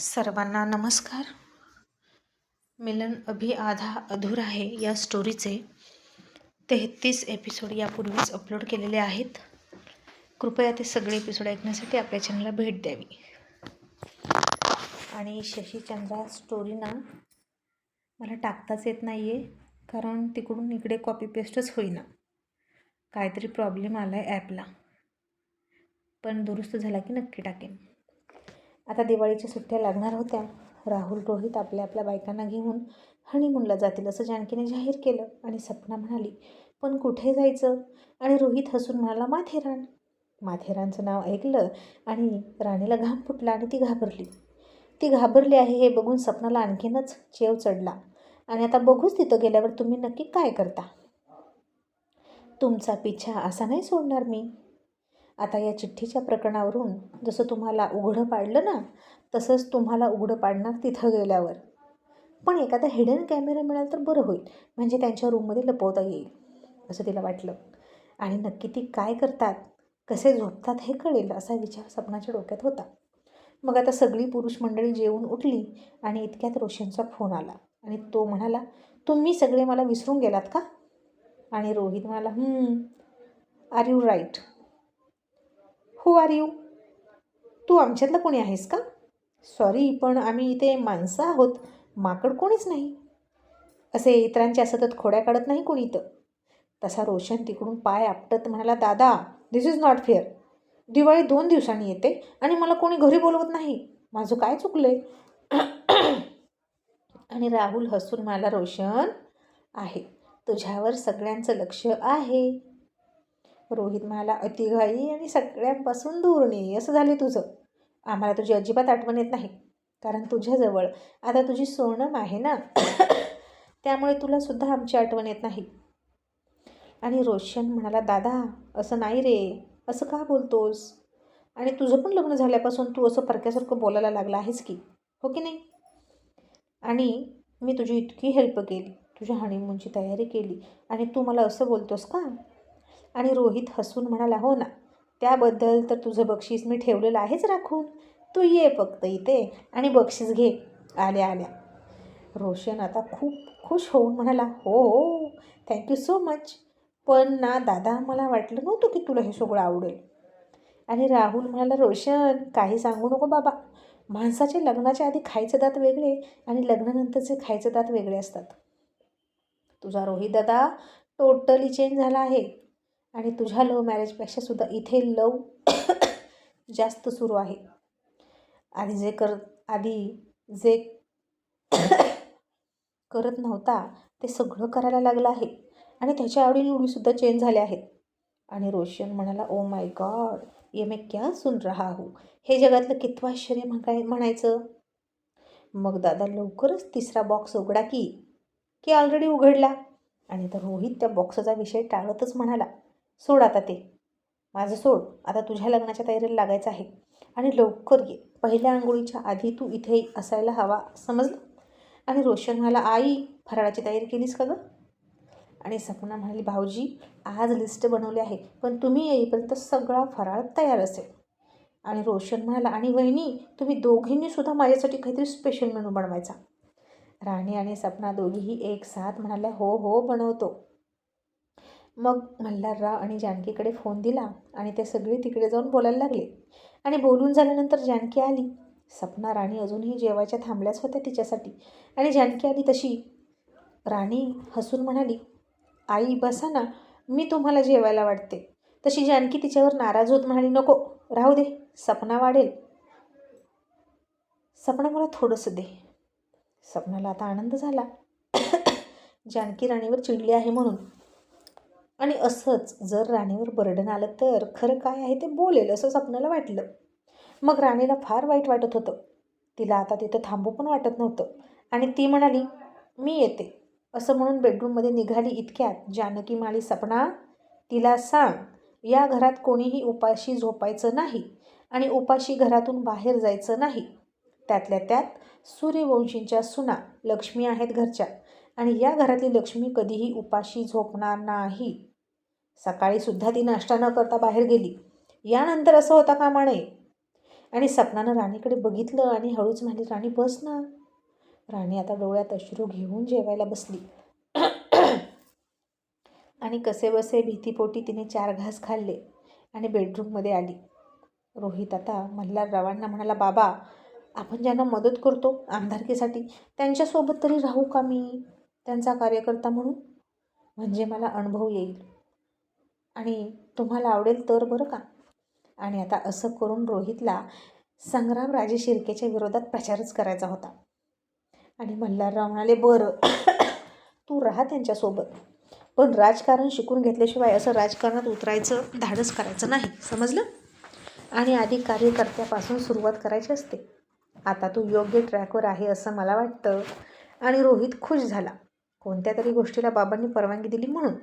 सर्वांना नमस्कार. मिलन अभी आधा अधूरा आहे या स्टोरीचे 33 एपिसोड यापूर्वीच अपलोड केलेले आहेत. कृपया ते सगळे एपिसोड ऐकण्यासाठी आपल्या चॅनलला भेट द्यावी. आणि शशीचंद्रा स्टोरीना मला टाकताच येत नाही आहे, कारण तिकडून इकडे कॉपी पेस्टच होईना. काहीतरी प्रॉब्लेम आला आहे ॲपला, पण दुरुस्त झाला की नक्की टाकेन. आता दिवाळीच्या सुट्ट्या लागणार होत्या. राहुल रोहित आपल्या बायकांना घेऊन हनीमूनला जातील असं जानकीने जाहीर केलं. आणि सपना म्हणाली, पण कुठे जायचं? आणि रोहित हसून म्हणाला, माथेरान. माथेरानचं नाव ऐकलं आणि राणीला घाम फुटला आणि ती घाबरली आहे हे बघून सपनाला आणखीनच चेव चढला. आणि आता बघूच तिथं गेल्यावर तुम्ही नक्की काय करता. तुमचा पिछा असा नाही सोडणार मी. आता या चिठ्ठीच्या प्रकरणावरून जसं तुम्हाला उघडं पाडलं ना, तसंच तुम्हाला उघडं पाडणार तिथं गेल्यावर. पण एखादा हिडन कॅमेरा मिळाला तर बरं होईल, म्हणजे त्यांच्या रूममध्ये लपवता येईल असं तिला वाटलं. आणि नक्की ती काय करतात, कसे झोपतात हे कळेल असा विचार सपनाच्या डोक्यात होता. मग आता सगळी पुरुष मंडळी जेवून उठली आणि इतक्यात रोशनचा फोन आला. आणि तो म्हणाला, तुम्ही सगळे मला विसरून गेलात का? आणि रोहित म्हणाला, are you right? Who are you? तू आमच्यातलं कोणी आहेस का? सॉरी, पण आम्ही इथे माणसं आहोत, माकड कोणीच नाही. असे इतरांच्या सतत खोड्या काढत नाही कोणी इथं. तसा रोशन तिकडून पाय आपटत म्हणाला, दादा, दिस इज नॉट फेअर. दिवाळी 2 दिवसांनी येते आणि मला कोणी घरी बोलवत नाही. माझं काय चुकलंय? आणि राहुल हसून म्हणाला, रोशन, आहे, तुझ्यावर सगळ्यांचं लक्ष आहे. रोहित म्हणाला, अतिघाई आणि सगळ्यांपासून दूर नाही असं झाले तुझं. आम्हाला तुझी अजिबात आठवण येत नाही, कारण तुझ्याजवळ आता तुझी सोनम आहे ना. त्यामुळे तुलासुद्धा आमची आठवण येत नाही. आणि रोशन म्हणाला, दादा, असं नाही रे, असं का बोलतोस? आणि तुझं पण लग्न झाल्यापासून तू असं परक्यासारखं बोलायला लागला आहेस की, हो की नाही? आणि मी तुझी इतकी हेल्प केली, तुझ्या हनीमूनची तयारी केली, आणि तू मला असं बोलतोस का? आणि रोहित हसून म्हणाला, हो ना, त्याबद्दल तर तुझं बक्षीस मी ठेवलेलं आहेच राखून. तू ये फक्त इथे आणि बक्षीस घे आल्या आल्या. रोशन आता खूप खुश होऊन म्हणाला, हो हो, थँक्यू सो मच. पण ना दादा, मला वाटलं नव्हतं की तुला हे सगळं आवडेल. आणि राहुल म्हणाला, रोशन, काही सांगू नको बाबा. माणसाचे लग्नाच्या आधी खायचे दात वेगळे आणि लग्नानंतरचे खायचे दात वेगळे असतात. तुझा रोहित दादा टोटली चेंज झाला आहे. आणि तुझ्या लव्ह मॅरेजपेक्षा सुद्धा इथे लव जास्त सुरू आहे. आधी जे करत नव्हता ते सगळं करायला लागलं आहे. आणि त्याच्या आवडीनिवडीसुद्धा चेंज झाल्या आहेत. आणि रोशन म्हणाला, ओ माय गॉड, ये मैं क्या सुन रहा हूँ. हे जगातलं कितवं आश्चर्य म्हणायचं. मग दादा, लवकरच 3रा बॉक्स उघडा की ऑलरेडी उघडला. आणि तर रोहित त्या बॉक्सचा विषय टाळतच म्हणाला, सोड आता ते, माझं सोड, आता तुझ्या लग्नाच्या तयारीला लागायचं आहे. आणि लवकर ये, पहिल्या आंघोळीच्या आधी तू इथे असायला हवा, समजलं? आणि रोशन म्हणाला, आई, फराळाची तयारी केलीस का गं? आणि सपना म्हणाली, भाऊजी, आज लिस्ट बनवली आहे, पण तुम्ही येईपर्यंत सगळा फराळ तयार असेल. आणि रोशन म्हणाला, आणि वहिनी, तुम्ही दोघींनी सुद्धा माझ्यासाठी काहीतरी स्पेशल मेनू बनवायचा. राणी आणि सपना दोघीही एक साथ म्हणाल्या, हो हो, बनवतो. मग मल्हारराव आणि जानकीकडे फोन दिला आणि ते सगळे तिकडे जाऊन बोलायला लागले. आणि बोलून झाल्यानंतर जानकी आली. सपना, राणी अजूनही जेवायच्या थांबल्याच होत्या तिच्यासाठी. आणि जानकी आली तशी राणी हसून म्हणाली, आई, बसा ना, मी तुम्हाला जेवायला वाटते. तशी जानकी तिच्यावर नाराज होत म्हणाली, नको, राहू दे, सपना वाढेल. सपना, मला थोडंसं दे. सपनाला आता आनंद झाला. जानकी राणीवर चिडली आहे म्हणून. आणि असंच जर राणीवर बर्डन आलं तर खरं काय आहे ते बोलेल असं सपनाला वाटलं. मग राणीला फार वाईट वाटत होतं. तिला आता तिथं थांबू पण वाटत नव्हतं. आणि ती म्हणाली, मी येते असं म्हणून बेडरूममध्ये निघाली. इतक्यात जानकी म्हणाली, सपना, तिला सांग, या घरात कोणीही उपाशी झोपायचं नाही आणि उपाशी घरातून बाहेर जायचं नाही. त्यातल्या त्यात सूर्यवंशींच्या सुना लक्ष्मी आहेत घरच्या, आणि या घरातली लक्ष्मी कधीही उपाशी झोपणार नाही. सकाळीसुद्धा ती नाश्ता न करता बाहेर गेली. यानंतर असं होता कामा नये. आणि सपनानं राणीकडे बघितलं आणि हळूच म्हणाली, राणी बस ना. राणी आता डोळ्यात अश्रू घेऊन जेवायला बसली. आणि कसेबसे भीतीपोटी तिने 4 घास खाल्ले आणि बेडरूममध्ये आली. रोहित आता मल्हाररावांना म्हणाला, बाबा, आपण ज्यांना मदत करतो आमदारकीसाठी त्यांच्यासोबत तरी राहू का मी, त्यांचा कार्यकर्ता म्हणून? म्हणजे मला अनुभव येईल आणि तुम्हाला आवडेल तर बरं का. आणि आता असं करून रोहितला संग्रामराजे शिर्केच्या विरोधात प्रचारच करायचा होता. आणि मल्हारराव म्हणाले, बरं तू राहा त्यांच्यासोबत, पण राजकारण शिकून घेतल्याशिवाय असं राजकारणात उतरायचं धाडस करायचं नाही, समजलं? आणि आधी कार्यकर्त्यापासून सुरुवात करायची असते. आता तू योग्य ट्रॅकवर आहे असं मला वाटतं. आणि रोहित खुश झाला. कोणत्या तरी गोष्टीला बाबांनी परवानगी दिली म्हणून.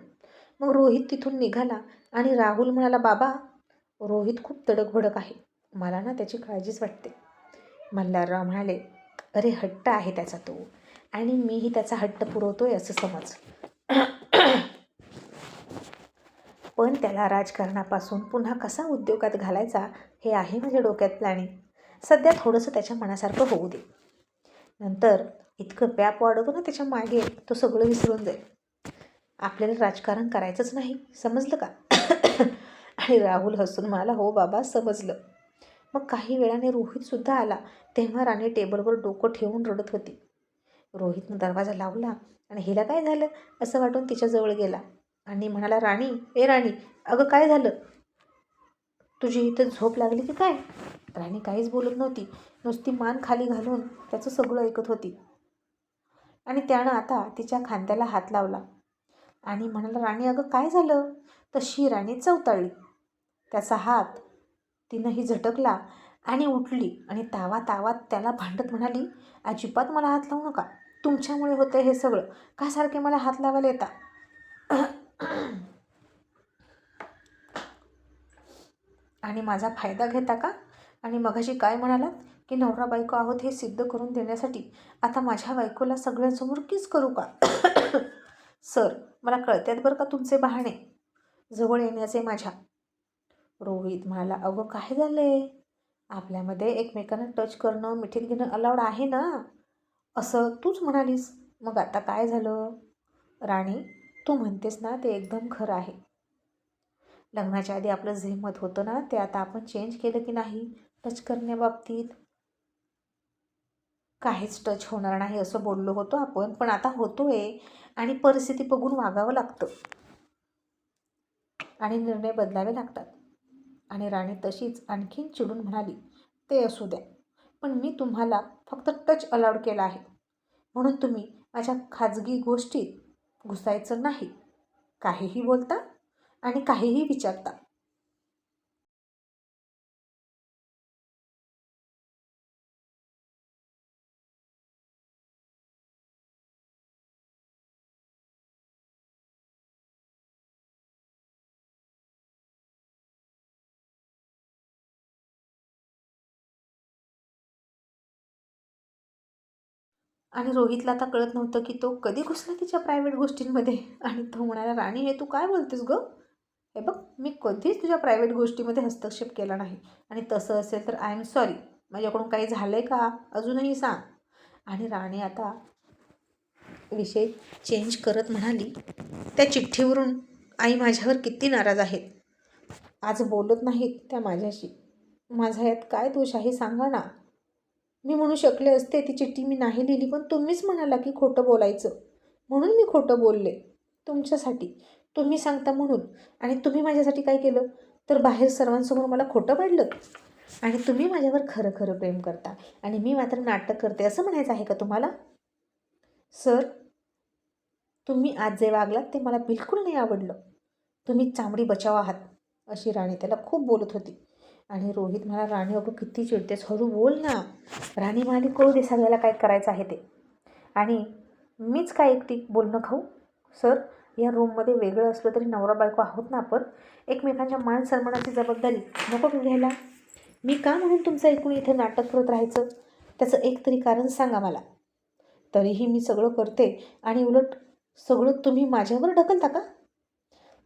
मग रोहित तिथून निघाला आणि राहुल म्हणाला, बाबा, रोहित खूप तडकभडक आहे, मला ना त्याची काळजीच वाटते. मल्हारराव म्हणाले, अरे हट्ट आहे त्याचा तो, आणि मीही त्याचा हट्ट पुरवतोय असं समज. पण त्याला राजकारणापासून पुन्हा कसा उद्योगात घालायचा हे आहे माझ्या डोक्यात प्लॅनिंग. सध्या थोडंसं त्याच्या मनासारखं होऊ दे, नंतर इतकं व्याप वाढवतो ना त्याच्या मागे, तो सगळं विसरून जाईल. आपल्याला राजकारण करायचंच नाही, समजलं का? आणि राहुल हसून म्हणाला, हो बाबा, समजलं. मग काही वेळाने रोहितसुद्धा आला. तेव्हा राणी टेबलवर डोकं ठेवून रडत होती. रोहितनं दरवाजा लावला आणि हिला काय झालं असं वाटून तिच्याजवळ गेला आणि म्हणाला, राणी, ए राणी, अगं काय झालं? तुझी इथं झोप लागली की काय? राणी काहीच बोलत नव्हती, नुसती मान खाली घालून त्याचं सगळं ऐकत होती. आणि त्यानं आता तिच्या खांद्याला हात लावला आणि म्हणाला, राणी, अगं काय झालं? तशी राणी चवताळली. त्याचा हात तिनंही झटकला आणि उठली आणि तावात त्याला भांडत म्हणाली, अजिबात मला हात लावू नका, तुमच्यामुळे होतं हे सगळं, का सारखे मला हात लावायला येता? आणि माझा फायदा घेता का? आणि मगाशी काय म्हणालात की नवरा बायको आहोत हे सिद्ध करून देण्यासाठी आता माझ्या बायकोला सगळ्यांसमोर किस करू का? सर, मला कळतात बरं का तुमचे बहाणे जवळ येण्याचे माझ्या. रोहित म्हणाला, अगं काय झालंय? आपल्यामध्ये एकमेकांना टच करणं, मिठीत घेणं अलाउड आहे ना, असं तूच म्हणालीस. मग आता काय झालं? राणी, तू म्हणतेस ना ते एकदम खरं आहे. लग्नाच्या आधी आपलं जे मत होतं ना ते आता आपण चेंज केलं की नाही टच करण्याबाबतीत? काहीच टच होणार नाही असं बोललो होतो आपण, पण आता होतोय आणि परिस्थिती बघून वागावं लागतं आणि निर्णय बदलावे लागतात. आणि राणी तशीच आणखीन चिडून म्हणाली, ते असू द्या, पण मी तुम्हाला फक्त टच अलाउड केला आहे म्हणून तुम्ही माझ्या खाजगी गोष्टीत घुसायचं नाही. काहीही बोलता आणि काहीही विचारता. आणि रोहितला आता कळत नव्हतं की तो कधी घुसला तिच्या प्रायव्हेट गोष्टींमध्ये. आणि तो म्हणाला, राणी, हे तू काय बोलतेस गं? हे बघ, मी कधीच तुझ्या प्रायव्हेट गोष्टीमध्ये हस्तक्षेप केला नाही, आणि तसं असेल तर आय एम सॉरी. माझ्याकडून काही झालं आहे का अजूनही सांग. आणि राणी आता विषय चेंज करत म्हणाली, त्या चिठ्ठीवरून आई माझ्यावर किती नाराज आहेत. आज बोलत नाहीत त्या माझ्याशी. माझा यात काय दोष आहे सांगा ना. मी म्हणू शकले असते ती चिठ्ठी मी नाही लिहिली, पण तुम्हीच म्हणाला की खोटं बोलायचं, म्हणून मी खोटं बोलले तुमच्यासाठी. तुम्ही सांगता म्हणून. आणि तुम्ही माझ्यासाठी काय केलं तर बाहेर सर्वांसमोर मला खोटं पाडलं. आणि तुम्ही माझ्यावर खरं खरं प्रेम करता आणि मी मात्र नाटक करते असं म्हणायचं आहे का तुम्हाला? सर, तुम्ही आज जे वागलात ते मला बिलकुल नाही आवडलं. तुम्ही चामडी बचाव आहात, अशी राणी त्याला खूप बोलत होती. आणि रोहित म्हणाला, राणी, अगं किती चिडतेस, हळू बोल ना. राणी म्हणाली, कळू दे सगळ्याला काय करायचं आहे ते. आणि मीच काय एकटी बोलणं खाऊ? सर, या रूममध्ये वेगळं असलं तरी नवरा बायको आहोत ना आपण, एकमेकांच्या मान सन्मानाची जबाबदारी नको का घ्यायला? मी का म्हणून तुमचं ऐकून इथं नाटक करत राहायचं? त्याचं एक तरी कारण सांगा मला. तरीही मी सगळं करते आणि उलट सगळं तुम्ही माझ्यावर ढकलता का?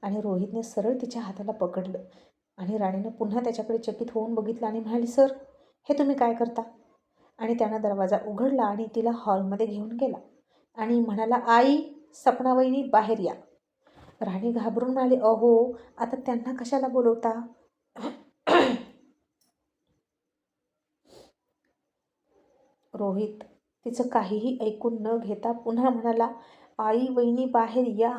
आणि रोहितने सरळ तिच्या हाताला पकडलं आणि राणीनं पुन्हा त्याच्याकडे चकित होऊन बघितलं आणि म्हणाली, सर, हे तुम्ही काय करता? आणि त्यानं दरवाजा उघडला आणि तिला हॉलमध्ये घेऊन गेला आणि म्हणाला, आई, सपना वहिनी बाहेर या. राणी घाबरून म्हणाली, अहो, आता त्यांना कशाला बोलवता? रोहित तिचं काहीही ऐकून न घेता पुन्हा म्हणाला, आई, वहिनी बाहेर या.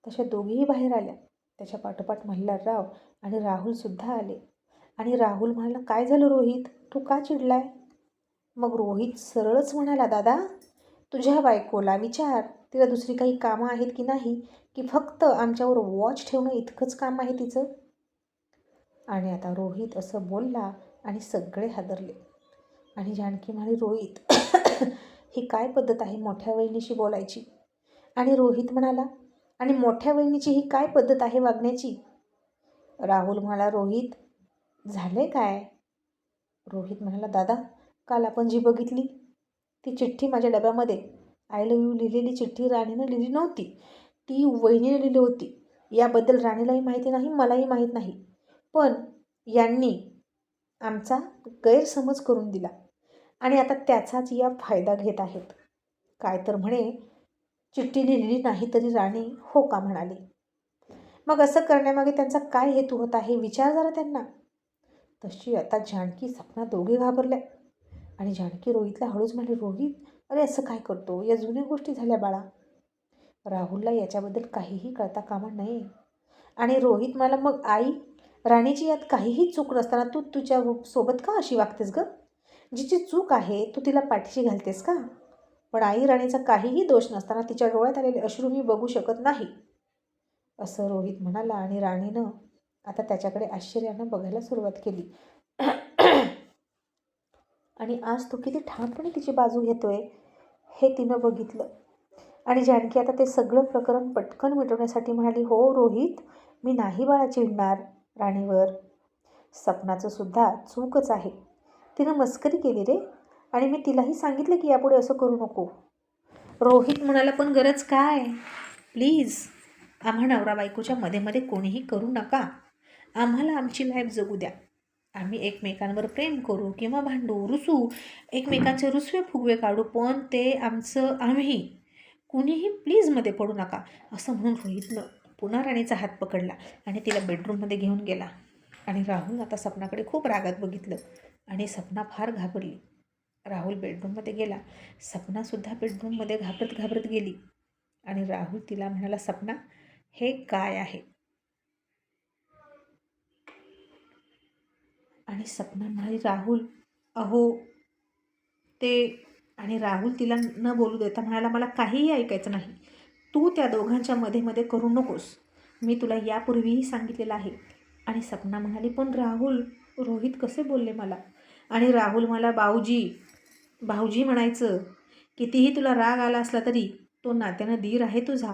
तशा दोघीही बाहेर आल्या. त्याच्या पाठोपाठ मल्हारराव आणि राहुलसुद्धा आले. आणि राहुल म्हणाला, काय झालं रोहित, तू का चिडलाय? मग रोहित सरळच म्हणाला, दादा, तुझ्या बायकोला विचार, तिला दुसरी काही कामं आहेत की नाही, की फक्त आमच्यावर वॉच ठेवणं इतकंच काम आहे तिचं? आणि आता रोहित असं बोलला आणि सगळे हादरले. आणि जानकी म्हणाली, रोहित, ही काय पद्धत आहे मोठ्या वहिनीशी बोलायची? आणि रोहित म्हणाला, आणि मोठ्या वहिनीची ही काय पद्धत आहे वागण्याची? राहुल म्हणाला, रोहित, झाले काय? रोहित म्हणाला, दादा, काल आपण जी बघितली ती चिठ्ठी माझ्या डब्यामध्ये आय लव्ह यू लिहिलेली चिठ्ठी राणीनं लिहिली नव्हती, ती वहिनीने लिहिली होती. याबद्दल राणीलाही माहिती नाही, मलाही माहीत नाही. पण यांनी आमचा गैरसमज करून दिला आणि आता त्याचाच या फायदा घेत आहेत. काय तर म्हणे, चिठ्ठी लिहिली नाही तरी राणी हो का म्हणाली. मग असं करण्यामागे त्यांचा काय हेतू होता हे विचार जरा त्यांना. तशी आता जानकी, सपना दोघे घाबरल्या. आणि जानकी रोहितला हळूच म्हणाली, रोहित, अरे असं काय करतो? या जुन्या गोष्टी झाल्या बाळा. राहुलला याच्याबद्दल काहीही कळता कामा नये. आणि रोहित म्हणाला, मग आई, राणीची यात काहीही चूक नसताना तू तुझ्या सोबत का अशी वागतेस ग? जिची चूक आहे तू तिला पाठीशी घालतेस का? पण आई, राणीचा काहीही दोष नसताना तिच्या डोळ्यात आलेले अश्रू मी बघू शकत नाही, असं रोहित म्हणाला. आणि राणीनं आता त्याच्याकडे आश्चर्यानं बघायला सुरुवात केली. आणि आज तो किती ठामपणे तिची बाजू घेतोय हे तिनं बघितलं. आणि जानकी आता ते सगळं प्रकरण पटकन मिटवण्यासाठी म्हणाली, हो रोहित, मी नाही बाळा चिडणार राणीवर. सपनाचं सुद्धा चूकच आहे, तिनं मस्करी केली रे, आणि मी तिलाही सांगितलं की यापुढे असं करू नको. रोहित म्हणाला, पण गरज काय? प्लीज, आम्हा नवरा बायकोच्या मध्ये मध्ये कोणीही करू नका. आम्हाला आमची लाईफ जगू द्या. आम्ही एकमेकांवर प्रेम करू किंवा भांडू, रुसू, एकमेकांचे रुसवे फुगवे काढू, पण ते आमचं आम्ही. कुणीही प्लीजमध्ये पडू नका, असं म्हणून रोहितनं पुन्हा राणीचा हात पकडला आणि तिला बेडरूममध्ये घेऊन गेला. आणि राहुल आता सपनाकडे खूप रागात बघितलं आणि सपना फार घाबरली. राहुल बेडरूममध्ये गेला. सपनासुद्धा बेडरूममध्ये घाबरत घाबरत गेली. आणि राहुल तिला म्हणाला, सपना, हे काय आहे? आणि सपना म्हणाली, राहुल, अहो ते. आणि राहुल तिला न बोलू देता म्हणाला, मला काहीही ऐकायचं नाही. तू त्या दोघांच्या मध्ये मध्ये करू नकोस. मी तुला यापूर्वीही सांगितलेलं आहे. आणि सपना म्हणाली, पण राहुल, रोहित कसे बोलले मला? आणि राहुल मला भाऊजी म्हणायचं. कितीही तुला राग आला असला तरी तो नात्यानं दीर आहे तुझा.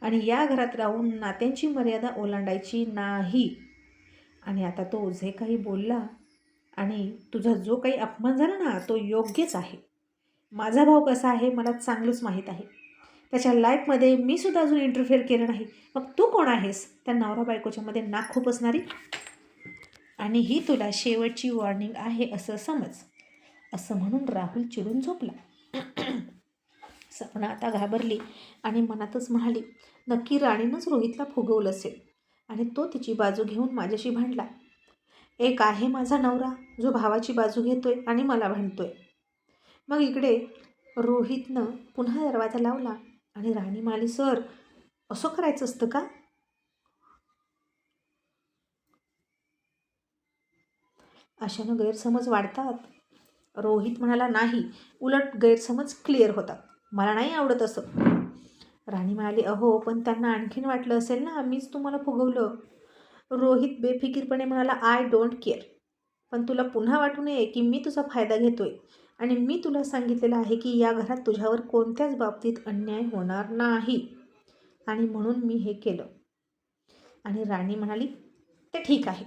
आणि या घरात राहून नात्यांची मर्यादा ओलांडायची नाही. आणि आता तो जे काही बोलला आणि तुझा जो काही अपमान झाला ना, तो योग्यच आहे. माझा भाऊ कसा आहे मला चांगलंच माहीत आहे. त्याच्या लाईफमध्ये मी सुद्धा अजून इंटरफेअर केलं नाही. मग तू कोण आहेस त्या नवरा बायकोच्या मध्ये नाक खुपसणारी? आणि ही तुला शेवटची वॉर्निंग आहे असं समज, असं म्हणून राहुल चिडून झोपला. सपना आता घाबरली आणि मनातच म्हणाली, नक्की राणीनंच रोहितला फुगवलं असेल आणि तो तिची बाजू घेऊन माझ्याशी भांडला. एक आहे माझा नवरा जो भावाची बाजू घेतोय आणि मला भांडतोय. मग इकडे रोहितनं पुन्हा दरवाजा लावला आणि राणी म्हणाली, सर, असं करायचं असतं का? अशानं गैरसमज वाढतात. रोहित म्हणाला, नाही, उलट गैरसमज क्लिअर होतात. मला नाही आवडत असं. राणी म्हणाली, अहो, पण त्यांना आणखीन वाटलं असेल ना मीच तुम्हाला फुगवलं. रोहित बेफिकीरपणे म्हणाला, आय डोंट केअर. पण तुला पुन्हा वाटू नये की मी तुझा फायदा घेतोय. आणि मी तुला सांगितलेलं आहे की या घरात तुझ्यावर कोणत्याच बाबतीत अन्याय होणार नाही. आणि म्हणून मी हे केलं. आणि राणी म्हणाली, ते ठीक आहे,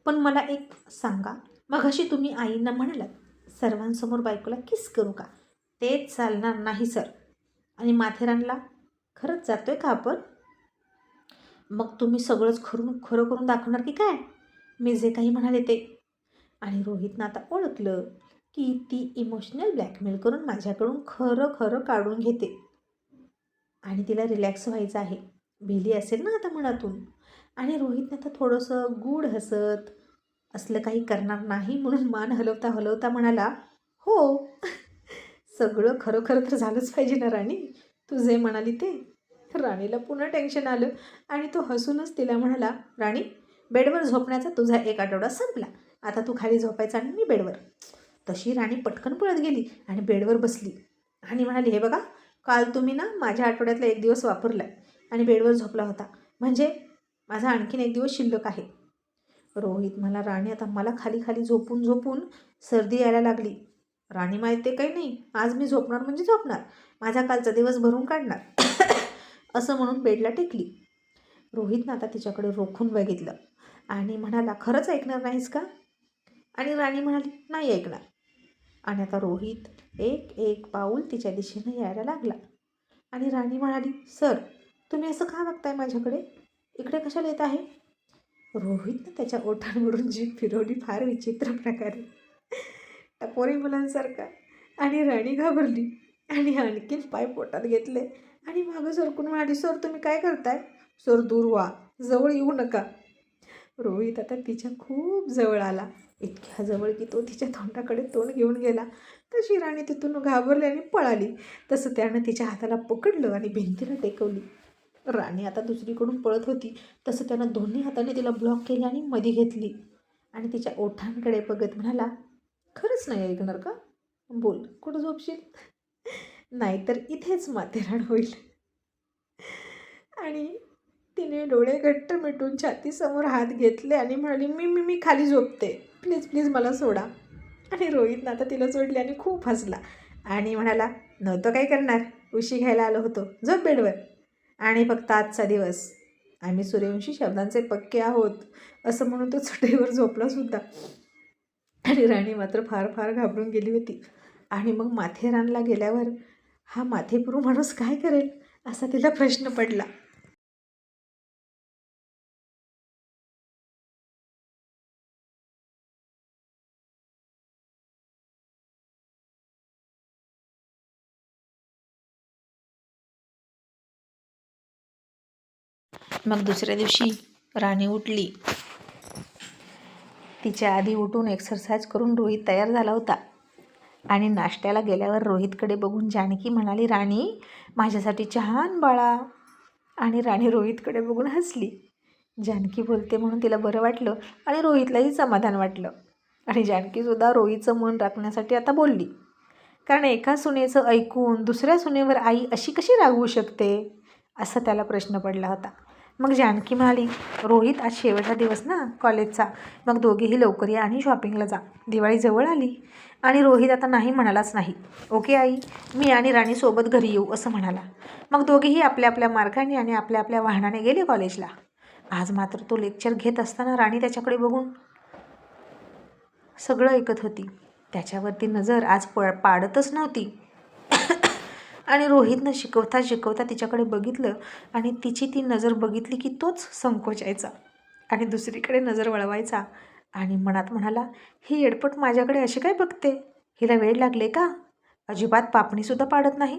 पण मला एक सांगा, मघाशी तुम्ही आईंना म्हणालात सर्वांसमोर बायकोला किस करू का? ते चालणार नाही सर. आणि माथेरानला खरंच जातोय का आपण? मग तुम्ही सगळंच खरं करून दाखवणार की काय? मी जे काही म्हणाले ते. आणि रोहितनं आता ओळखलं की ती इमोशनल ब्लॅकमेल करून माझ्याकडून खरं खरं काढून घेते आणि तिला रिलॅक्स व्हायचं आहे. भेली असेल ना आता मनातून. आणि रोहितनं आता थोडंसं गूढ हसत असलं काही करणार नाही म्हणून मान हलवता हलवता म्हणाला, हो. सगळं खरं खरं तर झालंच पाहिजे ना राणी, तू जे म्हणाली ते. राणीला पुन्हा टेन्शन आलं आणि तो हसूनच तिला म्हणाला, राणी, बेडवर झोपण्याचा तुझा 1 आठवडा संपला. आता तू खाली झोपायचा आणि मी बेडवर. तशी राणी पटकन पळत गेली आणि बेडवर बसली आणि म्हणाली, हे बघा, काल तुम्ही ना माझ्या आठवड्यातला 1 दिवस वापरला आणि बेडवर झोपला होता, म्हणजे माझा आणखीन 1 दिवस शिल्लक आहे. रोहित मला, राणी, आता मला खाली खाली झोपून झोपून सर्दी यायला लागली. राणी माहिती काही नाही, आज मी झोपणार म्हणजे झोपणार, माझा कालचा दिवस भरून काढणार. असं म्हणून बेडला टेकली. रोहितनं आता तिच्याकडे रोखून बघितलं आणि म्हणाला, खरंच ऐकणार नाहीस का? आणि राणी म्हणाली, नाही ऐकणार. आणि आता रोहित एक एक पाऊल तिच्या दिशेनं यायला लागला. आणि राणी म्हणाली, सर, तुम्ही असं का बघताय माझ्याकडे? इकडे कशाला येत आहे? रोहितनं त्याच्या ओठांवरून जीभ फिरवली फार विचित्र प्रकारे, टपोरी मुलांसारखा. आणि राणी घाबरली आणि आणखीन पाय पोटात घेतले आणि मागं सरकून म्हणाली, सर, तुम्ही काय करताय? सर, दूर व्हा, जवळ येऊ नका. रोहित आता तिच्या खूप जवळ आला, इतक्या जवळ की तो तिच्या तोंडाकडे तोंड घेऊन गेला. तशी राणी तिथून घाबरली आणि पळाली. तसं त्यानं तिच्या हाताला पकडलं आणि भिंतीला टेकवली. राणी आता दुसरीकडून पळत होती, तसं त्यानं दोन्ही हाताने तिला ब्लॉक केले आणि मध्ये घेतली आणि तिच्या ओठांकडे बघत म्हणाला, खरंच नाही ऐकणार का? बोल, कुठं झोपशील? नाहीतर इथेच माथेरान होईल. आणि तिने डोळे घट्ट मिटून छातीसमोर हात घेतले आणि म्हणाली, मी मी मी खाली झोपते, प्लीज प्लीज मला सोडा. आणि रोहितनं आता तिला सोडली आणि खूप हसला आणि म्हणाला, नव्हतं काय करणार, उशी घ्यायला आलो होतो, झोप बेडवर. आणि फक्त आजचा दिवस, आम्ही सूर्यवंशी शब्दांचे पक्के आहोत, असं म्हणून तो चटईवर झोपला सुद्धा. आणि राणी मात्र फार फार घाबरून गेली होती. आणि मग माथेरानला गेल्यावर हा माथेपुरू माणूस काय करेल असा तिला प्रश्न पडला. मग दुसऱ्या दिवशी राणी उठली. तिच्या आधी उठून एक्सरसाइज करून रोहित तयार झाला होता. आणि नाश्त्याला गेल्यावर रोहितकडे बघून जानकी म्हणाली, राणी, माझ्यासाठी चहा आण बाळा. आणि राणी रोहितकडे बघून हसली. जानकी बोलते म्हणून तिला बरं वाटलं आणि रोहितलाही समाधान वाटलं. आणि जानकीसुद्धा रोहितचं मन राखण्यासाठी आता बोलली, कारण एका सुनेचं ऐकून दुसऱ्या सुनेवर आई अशी कशी रागवू शकते, असा त्याला प्रश्न पडला होता. मग जानकी म्हणाली, रोहित, आज शेवटचा दिवस ना कॉलेजचा, मग दोघेही लवकर या आणि शॉपिंगला जा, दिवाळी जवळ आली. आणि रोहित आता नाही म्हणालाच नाही. ओके आई, मी आणि राणी सोबत घरी येऊ, असं म्हणाला. मग दोघेही आपल्या आपल्या मार्गाने आणि आपल्या आपल्या वाहनाने गेले कॉलेजला. आज मात्र तो लेक्चर घेत असताना राणी त्याच्याकडे बघून सगळं ऐकत होती. त्याच्यावरती नजर आज पाडतच नव्हती. आणि रोहितनं शिकवता शिकवता तिच्याकडे बघितलं आणि तिची ती नजर बघितली की तोच संकोचायचा आणि दुसरीकडे नजर वळवायचा आणि मनात म्हणाला, ही येडपट माझ्याकडे अशी काय बघते, हिला वेळ लागले का? अजिबात पापणीसुद्धा पाडत नाही.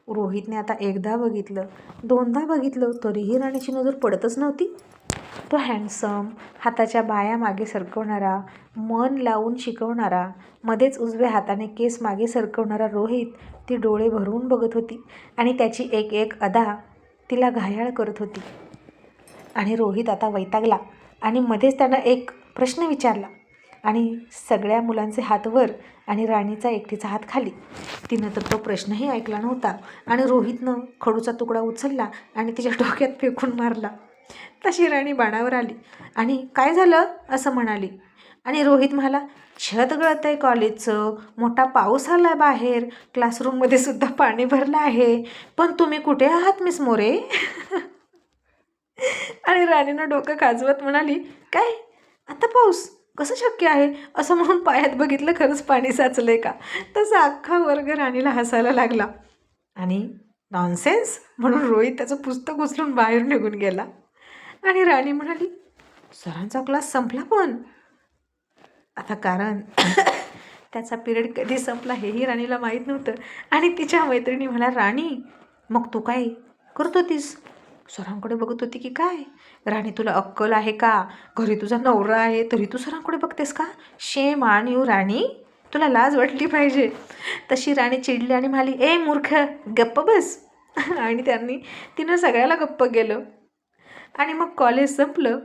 रोहितने आता एकदा बघितलं, दोनदा बघितलं, तरीही राणीची नजर पडतच नव्हती. तो हँडसम, हाताच्या बाया मागे सरकवणारा, मन लावून शिकवणारा, मध्येच उजव्या हाताने केस मागे सरकवणारा रोहित ती डोळे भरून बघत होती आणि त्याची एक एक अदा तिला घायाळ करत होती. आणि रोहित आता वैतागला आणि मध्येच त्यानं एक प्रश्न विचारला आणि सगळ्या मुलांचे हात वर आणि राणीचा एकटीचा हात खाली. तिनं तर तो प्रश्नही ऐकला नव्हता आणि रोहितनं खडूचा तुकडा उचलला आणि तिच्या डोक्यात फेकून मारला. तशी राणी बाणावर आली आणि काय झालं असं म्हणाली. आणि रोहित म्हणाला, छत गळत आहे कॉलेजचं, मोठा पाऊस आला आहे बाहेर, क्लासरूममध्ये सुद्धा पाणी भरलं आहे, पण तुम्ही कुठे आहात मिस मोरे? आणि राणीनं डोकं खाजवत म्हणाली, काय आता पाऊस, कसं शक्य आहे? असं म्हणून पायात बघितलं, खरंच पाणी साचलंय का? तसा अख्खा वर्ग राणीला हसायला लागला. आणि नॉनसेन्स म्हणून रोहित त्याचं पुस्तक उचलून बाहेर निघून गेला. आणि राणी म्हणाली, सरांचा क्लास संपला पण. आता कारण त्याचा पिरियड कधी संपला हेही राणीला माहीत नव्हतं. आणि तिच्या मैत्रिणी म्हणा, राणी मग तू काय करत होतीस? सरांकडे बघत होती की काय? राणी तुला अक्कल आहे का? घरी तुझा नवरा आहे तरी तू सरांकडे बघतेस का? शेम ऑन यू राणी, तुला लाज वाटली पाहिजे. तशी राणी चिडली आणि म्हणाली, ए मूर्ख, गप्प बस. आणि तिनं सगळ्याला गप्प केलं. आणि मग कॉलेज संपलं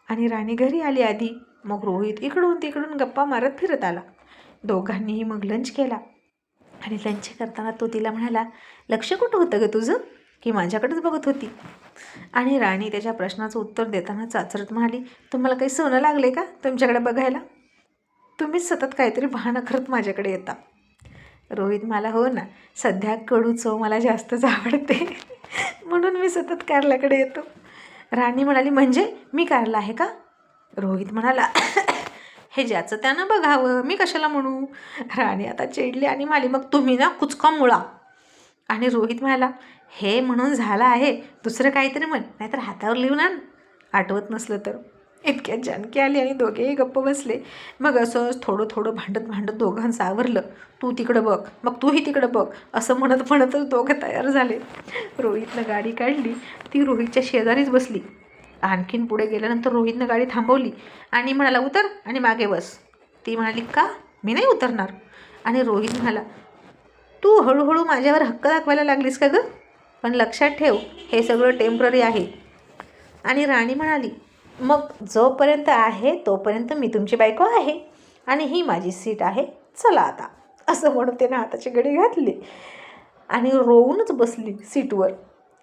आणि राणी घरी आली आधी. मग रोहित इकडून तिकडून गप्पा मारत फिरत आला. दोघांनीही मग लंच केला. आणि लंच करताना तो तिला म्हणाला, लक्ष कुठं होतं गं तुझं, की माझ्याकडेच बघत होती? आणि राणी त्याच्या प्रश्नाचं उत्तर देताना चाचरत म्हणाली, तुम्हाला काही सोनं लागले का तुमच्याकडे बघायला? तुम्हीच सतत काहीतरी बहाणं करत माझ्याकडे येता. रोहित मला, हो ना, सध्या कडू चव मला जास्तच आवडते म्हणून मी सतत कारल्याकडे येतो. राणी म्हणाली, म्हणजे मी कारला आहे का? रोहित म्हणाला, हे ज्याचं त्यानं बघावं, मी कशाला म्हणू? राणी आता चिडली आणि म्हणाली, मग तुम्ही ना कुचका मुळा. आणि रोहित म्हणाला, हे म्हणून झालं आहे, दुसरं काहीतरी म्हण, नाहीतर हातावर लिहून आण, आठवत नसलं तर. इतक्यात जानकी आली आणि दोघेही गप्प बसले. मग असंच थोडं थोडं भांडत भांडत दोघांचं आवरलं. तू तिकडं बघ, मग तूही तिकडं बघ, असं म्हणत म्हणतच दोघं तयार झाले. रोहितनं गाडी काढली, ती रोहितच्या शेजारीच बसली. आणखीन पुढे गेल्यानंतर रोहितनं गाडी थांबवली आणि म्हणाला, उतर आणि मागे बस. ती म्हणाली, का? मी नाही उतरणार. आणि रोहित म्हणाला, तू हळूहळू माझ्यावर हक्क दाखवायला लागलीस का गं? पण लक्षात ठेव, हे सगळं टेम्पररी आहे. आणि राणी म्हणाली, मग जोपर्यंत आहे तोपर्यंत मी तुमची बायको आहे आणि ही माझी सीट आहे, चला आता. असं म्हणून त्यानं हाताची घडी घातली आणि रोवूनच बसली सीटवर.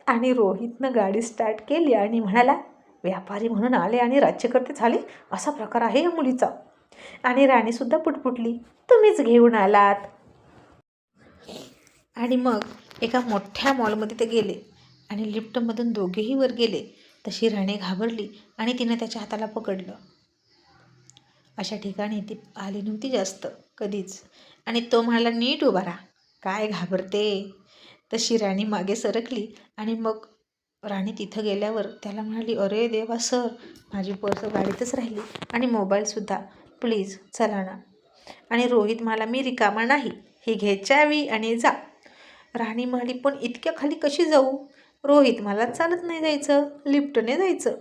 आणि रोहितनं गाडी स्टार्ट केली आणि म्हणाला, व्यापारी म्हणून आले आणि राज्यकर्ते झाले, असा प्रकार आहे या मुलीचा. आणि राणीसुद्धा पुटपुटली, तुम्हीच घेऊन आलात. आणि मग एका मोठ्या मॉलमध्ये ते गेले आणि लिफ्टमधून दोघेही वर गेले. तशी राणी घाबरली आणि तिनं त्याच्या हाताला पकडलं. अशा ठिकाणी ती आली नव्हती जास्त कधीच. आणि तो म्हणाला, नीट उभा राहा, काय घाबरते? तशी राणी मागे सरकली. आणि मग राणी तिथं गेल्यावर त्याला म्हणाली, अरे देवा सर, माझी पर्स गाडीतच राहिली आणि मोबाईलसुद्धा, प्लीज चला ना. आणि रोहित म्हणाला, मी रिकामा नाही, ही घे चावी आणि जा. राणी म्हणाली, पण इतक्या खाली कशी जाऊ? रोहित, मला चालत नाही जायचं, लिफ्टने जायचं.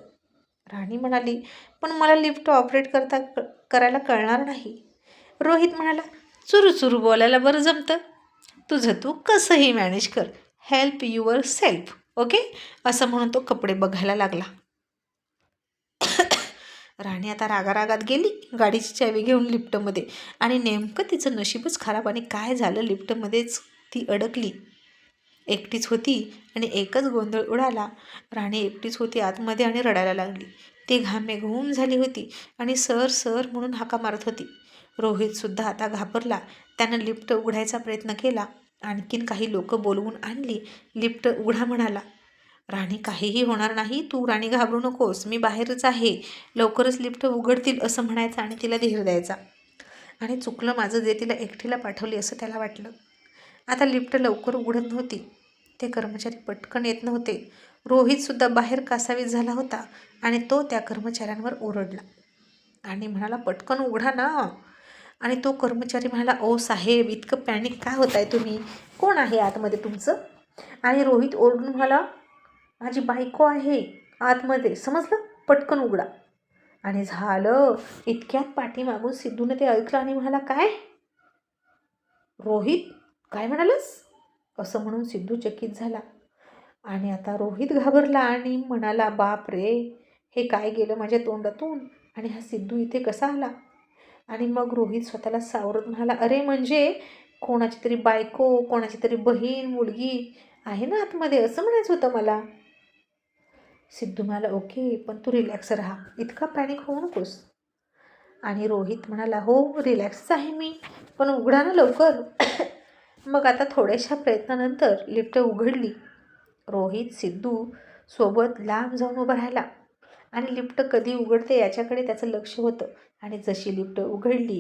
राणी म्हणाली, पण मला लिफ्ट ऑपरेट करायला कळणार नाही. रोहित म्हणाला, चुरू चुरू बोलायला बरं जमतं, तुझं तू कसंही मॅनेज कर, हेल्प युअर सेल्फ, ओके? असं म्हणून तो कपडे बघायला लागला. राणी आता रागारागात गेली गाडीची चावी घेऊन लिफ्टमध्ये. आणि नेमकं तिचं नशीबच खराब. आणि काय झालं, लिफ्टमध्येच ती अडकली. एकटीच होती आणि एकच गोंधळ उडाला. राणी एकटीच होती आतमध्ये आणि रडायला लागली. ती घामेघूम झाली होती आणि सर सर म्हणून हाका मारत होती. रोहितसुद्धा आता घाबरला. त्यानं लिफ्ट उघडायचा प्रयत्न केला. आणखीन काही लोक बोलवून आणली. लिफ्ट उघडा म्हणाला. राणी, काहीही होणार नाही, तू राणी घाबरू नकोस, मी बाहेरच आहे, लवकरच लिफ्ट उघडतील, असं म्हणायचं आणि तिला धीर द्यायचा. आणि चुकलं माझं जे तिला एकटीला पाठवली असं त्याला वाटलं. आता लिफ्ट लवकर उघडत नव्हती. ते कर्मचारी पटकन येत नव्हते. रोहितसुद्धा बाहेर कासावीस झाला होता आणि तो त्या कर्मचाऱ्यांवर ओरडला आणि म्हणाला, पटकन उघडा ना. आणि तो कर्मचारी म्हणाला, ओ साहेब, इतकं पॅनिक काय होत आहे तुम्ही? कोण आहे आतमध्ये तुमचं? आणि रोहित ओरडून म्हणाला, माझी बायको आहे आतमध्ये, समजलं, पटकन उघडा. आणि झालं. इतक्यात पाठीमागून सिद्धूने ते ऐकलं आणि म्हणाला, काय? रोहित, काय म्हणालस? असं म्हणून सिद्धू चकित झाला. आणि आता रोहित घाबरला आणि म्हणाला, बाप रे, हे काय गेलं माझ्या तोंडातून? आणि हा सिद्धू इथे कसा आला? आणि मग रोहित स्वतःला सावरत म्हणाला, अरे म्हणजे कोणाची तरी बायको, कोणाची तरी बहीण, मुलगी आहे ना आतमध्ये, असं म्हणायचं होतं मला. सिद्धू म्हणाला, ओके, पण तू रिलॅक्स राहा, इतका पॅनिक होऊ नकोस. आणि रोहित म्हणाला, हो रिलॅक्सच आहे मी, पण उघडा ना लवकर. मग आता थोड्याशा प्रयत्नानंतर लिफ्ट उघडली. रोहित सिद्धू सोबत लांब जाऊन उभा राहिला आणि लिफ्ट कधी उघडते याच्याकडे त्याचं लक्ष होतं. आणि जशी लिफ्ट उघडली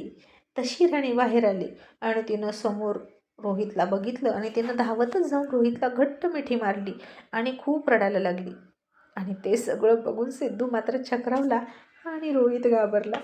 तशी राणी बाहेर आली आणि तिनं समोर रोहितला बघितलं आणि तिनं धावतच जाऊन रोहितला घट्ट मिठी मारली आणि खूप रडायला लागली. आणि ते सगळं बघून सिद्धू मात्र चक्रावला आणि रोहित घाबरला.